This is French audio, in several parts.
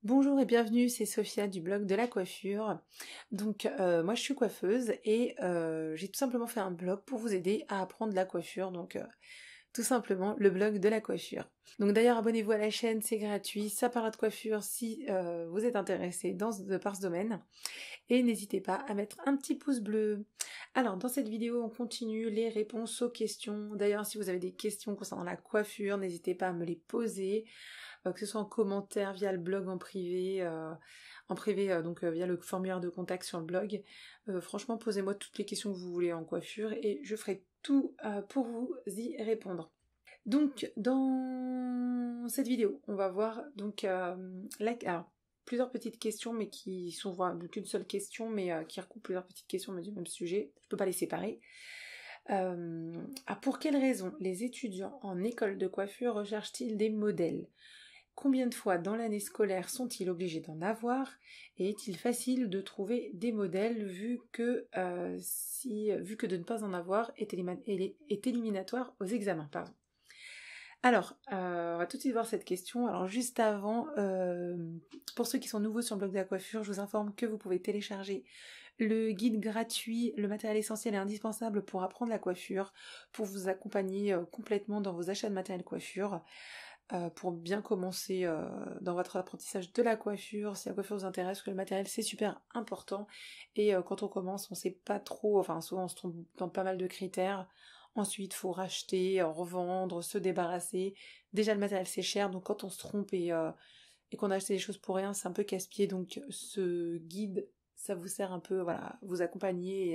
Bonjour et bienvenue, c'est Sophia du blog de la coiffure. Donc moi je suis coiffeuse et j'ai tout simplement fait un blog pour vous aider à apprendre la coiffure, donc tout simplement le blog de la coiffure. Donc d'ailleurs abonnez-vous à la chaîne, c'est gratuit, ça parle de coiffure si vous êtes intéressé par ce domaine. Et n'hésitez pas à mettre un petit pouce bleu. Alors dans cette vidéo on continue les réponses aux questions. D'ailleurs si vous avez des questions concernant la coiffure, n'hésitez pas à me les poser. Que ce soit en commentaire, via le blog en privé donc via le formulaire de contact sur le blog. Franchement, posez-moi toutes les questions que vous voulez en coiffure et je ferai tout pour vous y répondre. Donc, dans cette vidéo, on va voir donc alors, plusieurs petites questions, mais qui sont qu'une seule question, mais qui recoupent plusieurs petites questions mais du même sujet. Je ne peux pas les séparer. Pour quelles raisons les étudiants en école de coiffure recherchent-ils des modèles ? Combien de fois dans l'année scolaire sont-ils obligés d'en avoir? Et est-il facile de trouver des modèles vu que de ne pas en avoir est éliminatoire aux examens, pardon. Alors, on va tout de suite voir cette question. Alors juste avant, pour ceux qui sont nouveaux sur le blog de la coiffure, je vous informe que vous pouvez télécharger le guide gratuit, le matériel essentiel et indispensable pour apprendre la coiffure, pour vous accompagner complètement dans vos achats de matériel coiffure. Pour bien commencer dans votre apprentissage de la coiffure, si la coiffure vous intéresse, que le matériel c'est super important, et quand on commence on sait pas trop, enfin souvent on se trompe dans pas mal de critères, ensuite faut racheter, revendre, se débarrasser, déjà le matériel c'est cher, donc quand on se trompe et qu'on a acheté des choses pour rien, c'est un peu casse-pied, donc ce guide ça vous sert un peu, voilà, à vous accompagner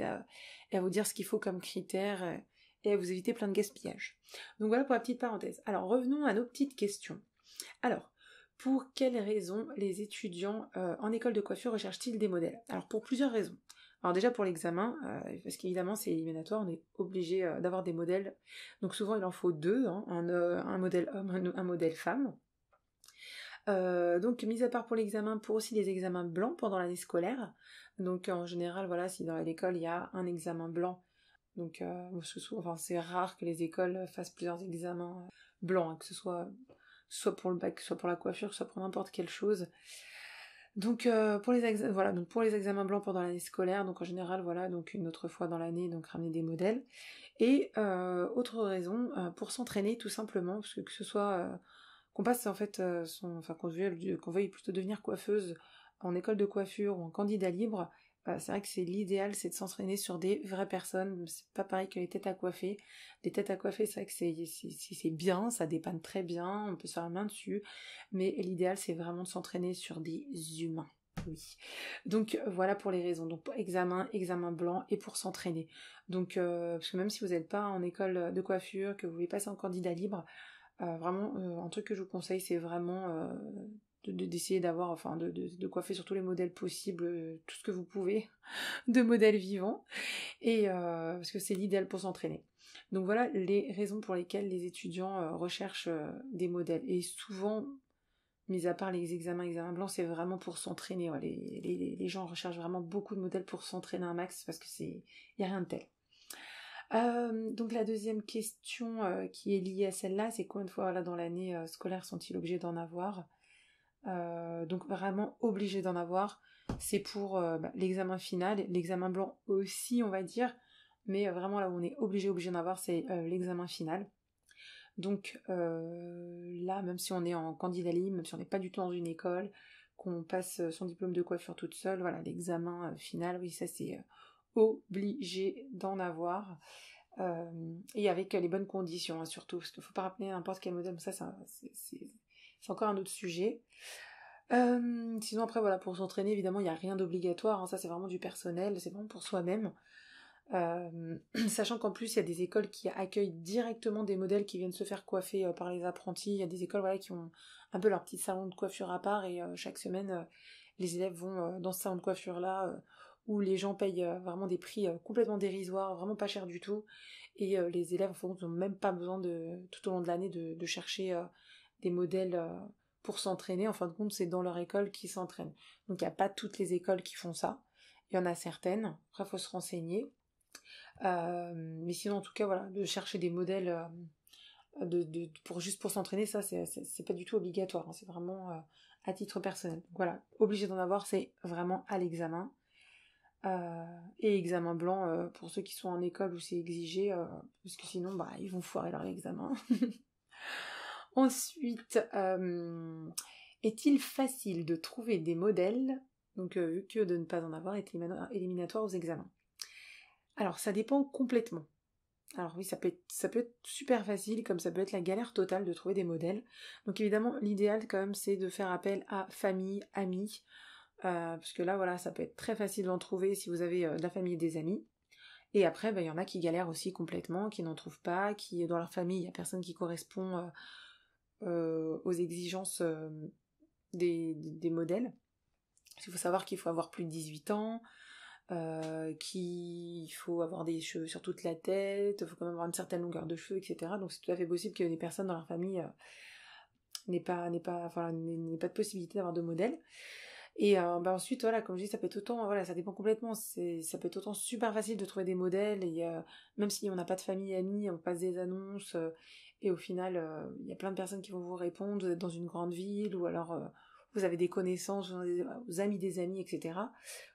et à vous dire ce qu'il faut comme critères, et à vous éviter plein de gaspillage. Donc voilà pour la petite parenthèse. Alors revenons à nos petites questions. Alors, pour quelles raisons les étudiants en école de coiffure recherchent-ils des modèles? Alors pour plusieurs raisons. Alors déjà pour l'examen, parce qu'évidemment c'est éliminatoire, on est obligé d'avoir des modèles. Donc souvent il en faut deux, hein, un modèle homme, un modèle femme. Donc mis à part pour l'examen, pour aussi les examens blancs pendant l'année scolaire. Donc en général, voilà, si dans l'école il y a un examen blanc, donc c'est rare que les écoles fassent plusieurs examens blancs, hein, que ce soit pour le bac, que ce soit pour la coiffure, que ce soit pour n'importe quelle chose. Donc pour les examens blancs pendant l'année scolaire, donc en général voilà, donc une autre fois dans l'année, donc ramener des modèles. Et autre raison, pour s'entraîner tout simplement, parce que ce soit qu'on passe en fait qu'on veuille plutôt devenir coiffeuse en école de coiffure ou en candidat libre, c'est vrai que c'est l'idéal, c'est de s'entraîner sur des vraies personnes. C'est pas pareil que les têtes à coiffer. Les têtes à coiffer, c'est vrai que c'est bien, ça dépanne très bien, on peut se faire la main dessus, mais l'idéal c'est vraiment de s'entraîner sur des humains. Oui. Donc voilà pour les raisons. Donc examen blanc et pour s'entraîner. Donc parce que même si vous n'êtes pas en école de coiffure, que vous voulez passer en candidat libre, vraiment un truc que je vous conseille, c'est vraiment d'essayer d'avoir, enfin de coiffer sur tous les modèles possibles, tout ce que vous pouvez, de modèles vivants, et parce que c'est l'idéal pour s'entraîner. Donc voilà les raisons pour lesquelles les étudiants recherchent des modèles. Et souvent, mis à part les examens blancs, c'est vraiment pour s'entraîner. Ouais. Les gens recherchent vraiment beaucoup de modèles pour s'entraîner un max, parce que il n'y a rien de tel. Donc la deuxième question qui est liée à celle-là, c'est combien de fois dans l'année scolaire sont-ils obligés d'en avoir? Donc vraiment obligés d'en avoir. C'est pour l'examen final, l'examen blanc aussi on va dire, mais vraiment là où on est obligé d'en avoir, c'est l'examen final. Donc là, même si on est en candidat libre, même si on n'est pas du tout dans une école, qu'on passe son diplôme de coiffure toute seule, voilà, l'examen final, oui, ça c'est obligé d'en avoir. Et avec les bonnes conditions, hein, surtout, parce qu'il ne faut pas rappeler n'importe quel modèle, ça c'est encore un autre sujet. Sinon après voilà, pour s'entraîner évidemment il n'y a rien d'obligatoire, hein, ça c'est vraiment du personnel, c'est vraiment pour soi-même. Sachant qu'en plus il y a des écoles qui accueillent directement des modèles qui viennent se faire coiffer par les apprentis, il y a des écoles voilà, qui ont un peu leur petit salon de coiffure à part, et chaque semaine les élèves vont dans ce salon de coiffure là, où les gens payent vraiment des prix complètement dérisoires, vraiment pas cher du tout, et les élèves n'ont même pas besoin tout au long de l'année de chercher des modèles pour s'entraîner. En fin de compte c'est dans leur école qu'ils s'entraînent. Donc il n'y a pas toutes les écoles qui font ça, il y en a certaines, après il faut se renseigner. Mais sinon en tout cas voilà, de chercher des modèles juste pour s'entraîner, ça c'est pas du tout obligatoire, hein. C'est vraiment à titre personnel. Donc voilà, obligé d'en avoir, c'est vraiment à l'examen. Et examen blanc pour ceux qui sont en école où c'est exigé, parce que sinon bah ils vont foirer leur examen. Ensuite, est-il facile de trouver des modèles, donc vu que de ne pas en avoir est éliminatoire aux examens? Alors ça dépend complètement. Alors oui, ça peut être super facile, comme ça peut être la galère totale de trouver des modèles. Donc évidemment, l'idéal quand même, c'est de faire appel à famille, amis, parce que là, voilà, ça peut être très facile d'en trouver si vous avez de la famille et des amis. Et après, il y en a qui galèrent aussi complètement, qui n'en trouvent pas, qui dans leur famille, il n'y a personne qui correspond aux exigences des modèles. Il faut savoir qu'il faut avoir plus de 18 ans, qu'il faut avoir des cheveux sur toute la tête, il faut quand même avoir une certaine longueur de cheveux, etc. Donc c'est tout à fait possible que des personnes dans leur famille n'aient pas de possibilité d'avoir de modèle. Et ensuite, voilà, comme je dis, ça peut être autant, voilà, ça dépend complètement, ça peut être autant super facile de trouver des modèles, et même si on n'a pas de famille, amis, on passe des annonces, et au final, il y a plein de personnes qui vont vous répondre, vous êtes dans une grande ville, ou alors vous avez des connaissances, vous avez des amis, etc.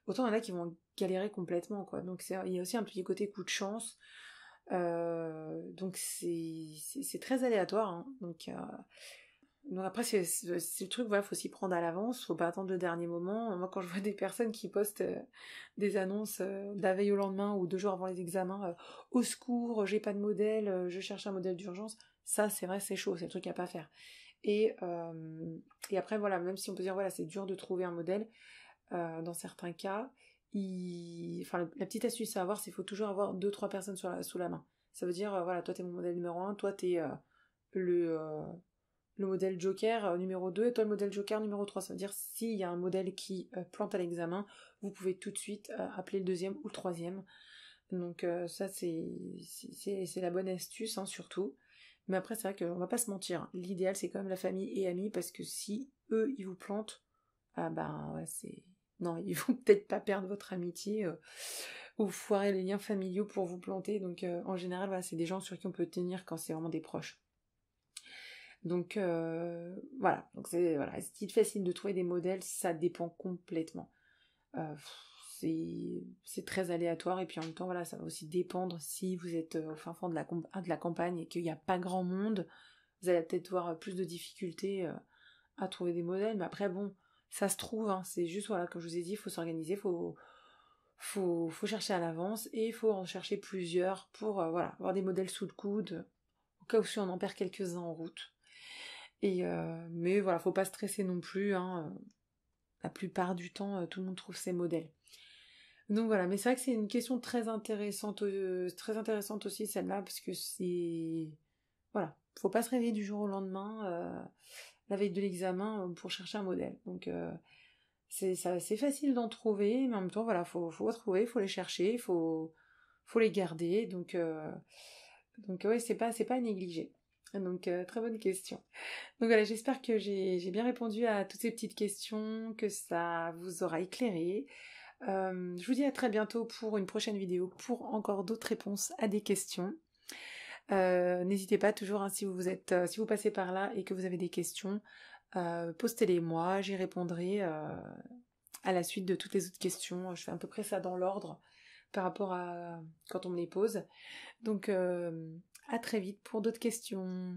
Autant il y en a qui vont galérer complètement, quoi. Donc il y a aussi un petit côté coup de chance, donc c'est très aléatoire, hein. Donc après, c'est le truc, voilà, faut s'y prendre à l'avance, faut pas attendre le dernier moment. Moi, quand je vois des personnes qui postent des annonces de la veille au lendemain ou 2 jours avant les examens, au secours, j'ai pas de modèle, je cherche un modèle d'urgence, ça, c'est vrai, c'est chaud, c'est le truc à pas faire. Et après, voilà, même si on peut dire, voilà, c'est dur de trouver un modèle, dans certains cas, la petite astuce à avoir, c'est qu'il faut toujours avoir 2-3 personnes sous la main. Ça veut dire, voilà, toi, t'es mon modèle numéro 1, toi, t'es le... le modèle Joker numéro 2 et toi le modèle Joker numéro 3. Ça veut dire s'il y a un modèle qui plante à l'examen, vous pouvez tout de suite appeler le deuxième ou le troisième. Donc ça c'est la bonne astuce, hein, surtout. Mais après c'est vrai qu'on va pas se mentir. L'idéal c'est quand même la famille et amis, parce que si eux ils vous plantent, ah ben ouais c'est... Non, ils vont peut-être pas perdre votre amitié ou foirer les liens familiaux pour vous planter. Donc en général voilà, c'est des gens sur qui on peut tenir quand c'est vraiment des proches. Donc voilà, donc c'est facile de trouver des modèles, ça dépend complètement. Euh, c'est très aléatoire, et puis en même temps voilà, ça va aussi dépendre si vous êtes au fin fond de la campagne et qu'il n'y a pas grand monde, vous allez peut-être avoir plus de difficultés à trouver des modèles, mais après bon, ça se trouve, hein, c'est juste voilà, comme je vous ai dit, il faut s'organiser, faut chercher à l'avance, et il faut en chercher plusieurs pour voilà, avoir des modèles sous le coude, au cas où si on en perd quelques-uns en route. Mais voilà, faut pas stresser non plus, hein. La plupart du temps, tout le monde trouve ses modèles. Donc voilà, mais c'est vrai que c'est une question très intéressante aussi celle-là, parce que c'est... Voilà, faut pas se réveiller du jour au lendemain, la veille de l'examen, pour chercher un modèle. Donc c'est facile d'en trouver, mais en même temps, voilà, faut trouver, faut les chercher, faut les garder, donc ouais, c'est pas à négliger. Donc très bonne question. Donc voilà, j'espère que j'ai bien répondu à toutes ces petites questions, que ça vous aura éclairé. Je vous dis à très bientôt pour une prochaine vidéo pour encore d'autres réponses à des questions. N'hésitez pas toujours, hein, si vous passez par là et que vous avez des questions, postez-les moi, j'y répondrai à la suite de toutes les autres questions. Je fais à peu près ça dans l'ordre par rapport à quand on me les pose. Donc à très vite pour d'autres questions.